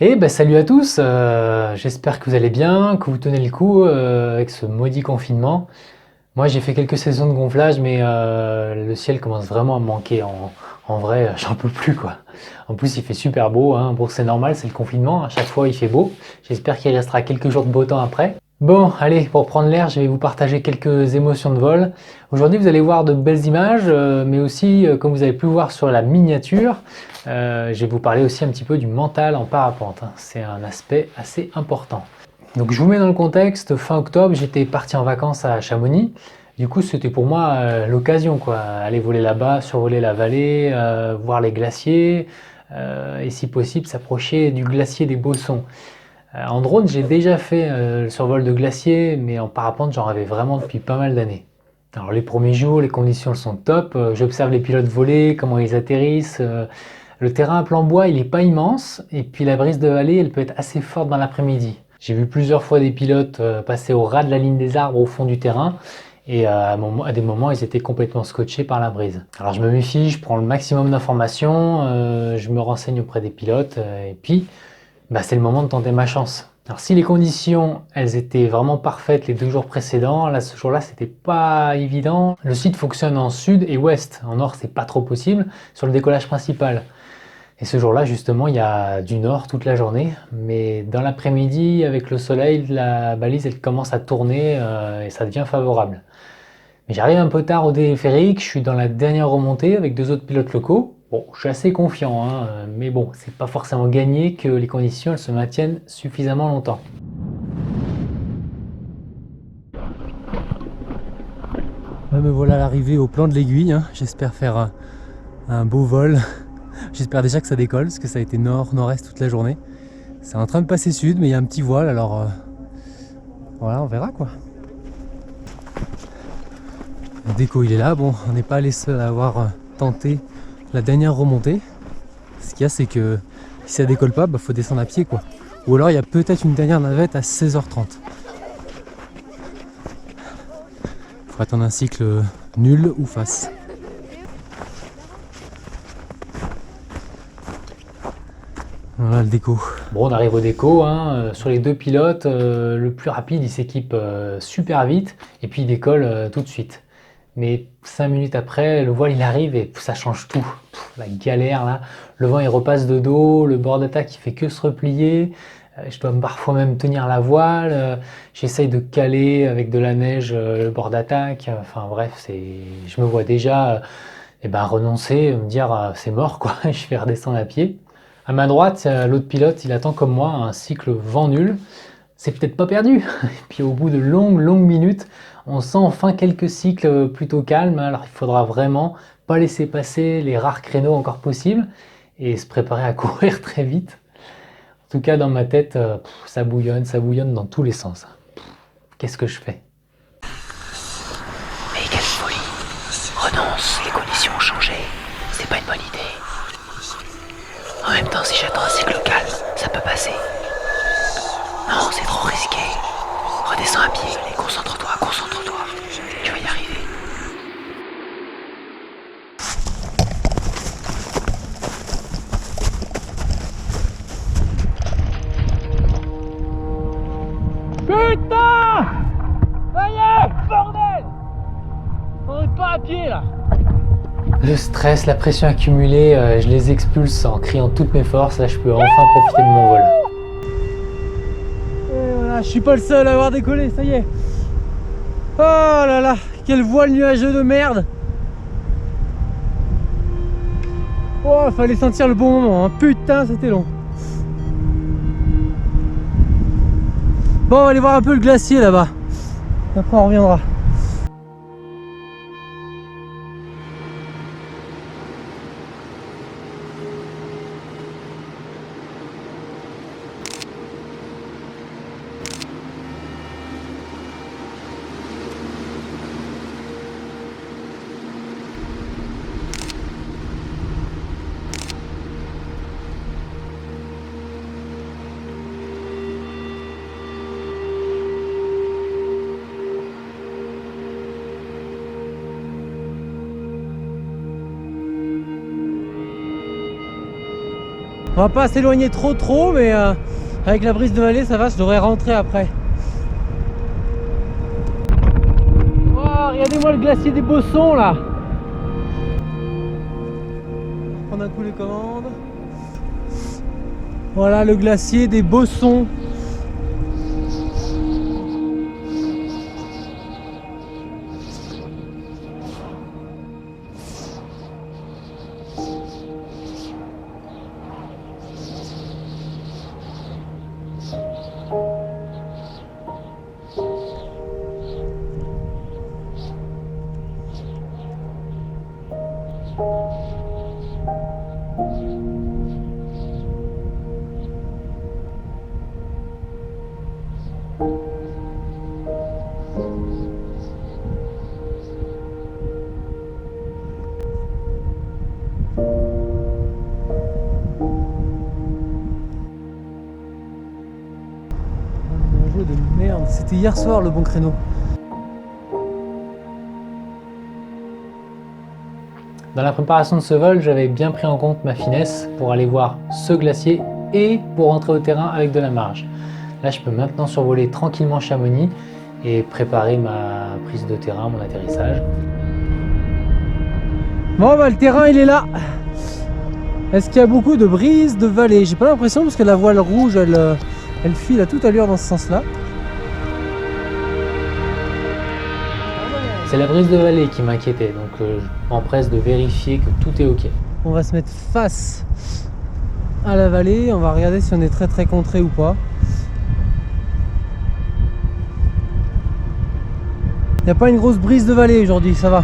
Et ben salut à tous, j'espère que vous allez bien, que vous tenez le coup avec ce maudit confinement. Moi j'ai fait quelques saisons de gonflage mais le ciel commence vraiment à me manquer. En vrai, j'en peux plus quoi. En plus il fait super beau, hein. Bon c'est normal, c'est le confinement, à chaque fois il fait beau. J'espère qu'il restera quelques jours de beau temps après. Bon, allez, pour prendre l'air, je vais vous partager quelques émotions de vol. Aujourd'hui, vous allez voir de belles images, mais aussi, comme vous avez pu voir sur la miniature, je vais vous parler aussi un petit peu du mental en parapente, hein. C'est un aspect assez important. Donc, je vous mets dans le contexte. Fin octobre, j'étais parti en vacances à Chamonix. Du coup, c'était pour moi l'occasion, quoi. Aller voler là-bas, survoler la vallée, voir les glaciers, et si possible, s'approcher du glacier des Bossons. En drone, j'ai déjà fait le survol de glacier, mais en parapente, j'en rêvais vraiment depuis pas mal d'années. Alors les premiers jours, les conditions sont top. J'observe les pilotes voler, comment ils atterrissent. Le terrain à plan bois, il n'est pas immense, et puis la brise de vallée, elle peut être assez forte dans l'après-midi. J'ai vu plusieurs fois des pilotes passer au ras de la ligne des arbres au fond du terrain, et à des moments, ils étaient complètement scotchés par la brise. Alors je me méfie, je prends le maximum d'informations, je me renseigne auprès des pilotes, et puis bah, c'est le moment de tenter ma chance. Alors si les conditions, elles étaient vraiment parfaites les 2 jours précédents, là ce jour-là c'était pas évident. Le site fonctionne en sud et ouest, en nord c'est pas trop possible sur le décollage principal. Et ce jour-là justement il y a du nord toute la journée, mais dans l'après-midi avec le soleil, la balise elle commence à tourner et ça devient favorable. Mais j'arrive un peu tard au téléphérique, je suis dans la dernière remontée avec 2 autres pilotes locaux. Bon, je suis assez confiant, hein, mais bon, c'est pas forcément gagné que les conditions elles se maintiennent suffisamment longtemps. Ouais, me voilà à l'arrivée au plan de l'aiguille, hein. J'espère faire un beau vol. J'espère déjà que ça décolle, parce que ça a été nord-nord-est toute la journée. C'est en train de passer sud, mais il y a un petit voile, alors voilà, on verra quoi. Le déco il est là, bon, on n'est pas les seuls à avoir tenté la dernière remontée. Ce qu'il y a, c'est que si ça décolle pas, bah, faut descendre à pied quoi. Ou alors il y a peut-être une dernière navette à 16h30. Faut attendre un cycle nul ou face. Voilà le déco. Bon, on arrive au déco, hein. Sur les 2 pilotes, le plus rapide il s'équipe super vite et puis il décolle tout de suite. Mais 5 minutes après, le voile il arrive et ça change tout. La galère là, le vent il repasse de dos, le bord d'attaque il fait que se replier. Je dois parfois même tenir la voile. J'essaye de caler avec de la neige le bord d'attaque. Enfin bref, je me vois déjà renoncer, me dire c'est mort quoi, je vais redescendre à pied. À ma droite, l'autre pilote, il attend comme moi un cycle vent nul. C'est peut-être pas perdu. Et puis au bout de longues minutes, on sent enfin quelques cycles plutôt calmes. Alors il faudra vraiment pas laisser passer les rares créneaux encore possibles et se préparer à courir très vite. En tout cas, dans ma tête, ça bouillonne dans tous les sens. Qu'est-ce que je fais? Mais quelle folie! Renonce, les conditions ont changé. C'est pas une bonne idée. En même temps, si j'attends un cycle calme, ça peut passer. Non, c'est trop risqué. Redescends à pied. Allez, concentre-toi. Tu vas y arriver. Putain! Ça y est, bordel! On est pas à pied là! Le stress, la pression accumulée, je les expulse en criant toutes mes forces. Là, je peux enfin profiter de mon vol. Et voilà, je suis pas le seul à avoir décollé, ça y est! Oh là là, quel voile nuageux de merde! Oh, fallait sentir le bon moment, hein. Putain, c'était long! Bon, on va aller voir un peu le glacier là-bas. Après, on reviendra. On va pas s'éloigner trop, mais avec la brise de vallée, ça va, je devrais rentrer après. Oh, regardez-moi le glacier des Bossons là. Prendre un coup les commandes. Voilà le glacier des Bossons. De merde, c'était hier soir le bon créneau. Dans la préparation de ce vol, j'avais bien pris en compte ma finesse pour aller voir ce glacier et pour rentrer au terrain avec de la marge. Là, je peux maintenant survoler tranquillement Chamonix et préparer ma prise de terrain, mon atterrissage. Bon bah le terrain il est là. Est-ce qu'il y a beaucoup de brise de vallée? J'ai pas l'impression parce que la voile rouge elle file à toute allure dans ce sens-là. C'est la brise de vallée qui m'inquiétait, donc je m'empresse de vérifier que tout est ok. On va se mettre face à la vallée, on va regarder si on est très contré ou pas. Il n'y a pas une grosse brise de vallée aujourd'hui, ça va.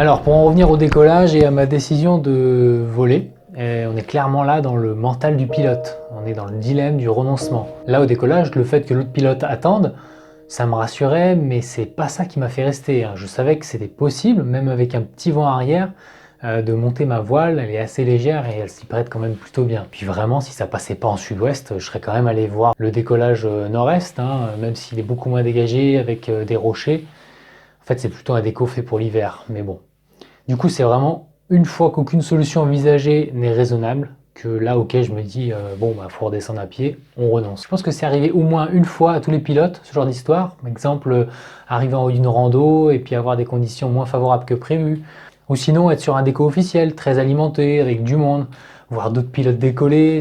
Alors pour en revenir au décollage et à ma décision de voler, on est clairement là dans le mental du pilote, on est dans le dilemme du renoncement. Là au décollage, le fait que l'autre pilote attende, ça me rassurait, mais c'est pas ça qui m'a fait rester. Je savais que c'était possible, même avec un petit vent arrière, de monter ma voile, elle est assez légère et elle s'y prête quand même plutôt bien. Puis vraiment, si ça passait pas en sud-ouest, je serais quand même allé voir le décollage nord-est, même s'il est beaucoup moins dégagé avec des rochers. En fait, c'est plutôt un déco fait pour l'hiver, mais bon. Du coup, c'est vraiment une fois qu'aucune solution envisagée n'est raisonnable, que là, ok, je me dis, bon, bah, faut redescendre à pied, on renonce. Je pense que c'est arrivé au moins une fois à tous les pilotes, ce genre d'histoire. Par exemple, arriver en haut d'une rando et puis avoir des conditions moins favorables que prévues. Ou sinon, être sur un déco officiel, très alimenté, avec du monde, voir d'autres pilotes décoller,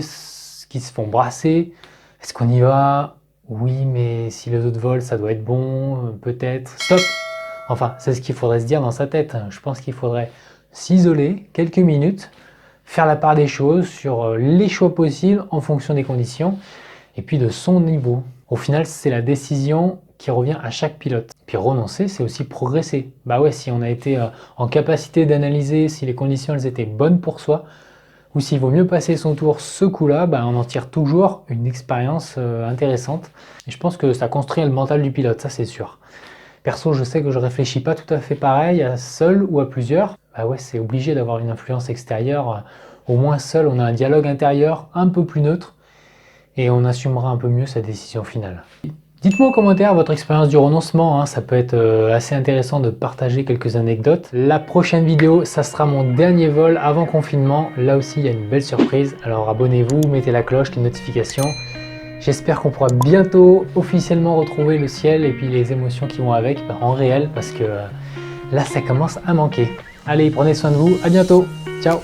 qui se font brasser. Est-ce qu'on y va? Oui, mais si les autres volent, ça doit être bon, peut-être. Stop! Enfin, c'est ce qu'il faudrait se dire dans sa tête. Je pense qu'il faudrait s'isoler quelques minutes, faire la part des choses sur les choix possibles en fonction des conditions et puis de son niveau. Au final, c'est la décision qui revient à chaque pilote. Puis renoncer, c'est aussi progresser. Bah ouais, si on a été en capacité d'analyser si les conditions elles étaient bonnes pour soi ou s'il vaut mieux passer son tour ce coup-là, bah on en tire toujours une expérience intéressante. Et je pense que ça construit le mental du pilote, ça c'est sûr. Perso, je sais que je réfléchis pas tout à fait pareil, à seul ou à plusieurs. Bah ouais, c'est obligé d'avoir une influence extérieure. Au moins seul, on a un dialogue intérieur un peu plus neutre et on assumera un peu mieux sa décision finale. Dites-moi en commentaire votre expérience du renoncement, ça peut être assez intéressant de partager quelques anecdotes. La prochaine vidéo, ça sera mon dernier vol avant confinement. Là aussi, il y a une belle surprise. Alors abonnez-vous, mettez la cloche, les notifications. J'espère qu'on pourra bientôt officiellement retrouver le ciel et puis les émotions qui vont avec en réel parce que là ça commence à manquer. Allez, prenez soin de vous, à bientôt, ciao!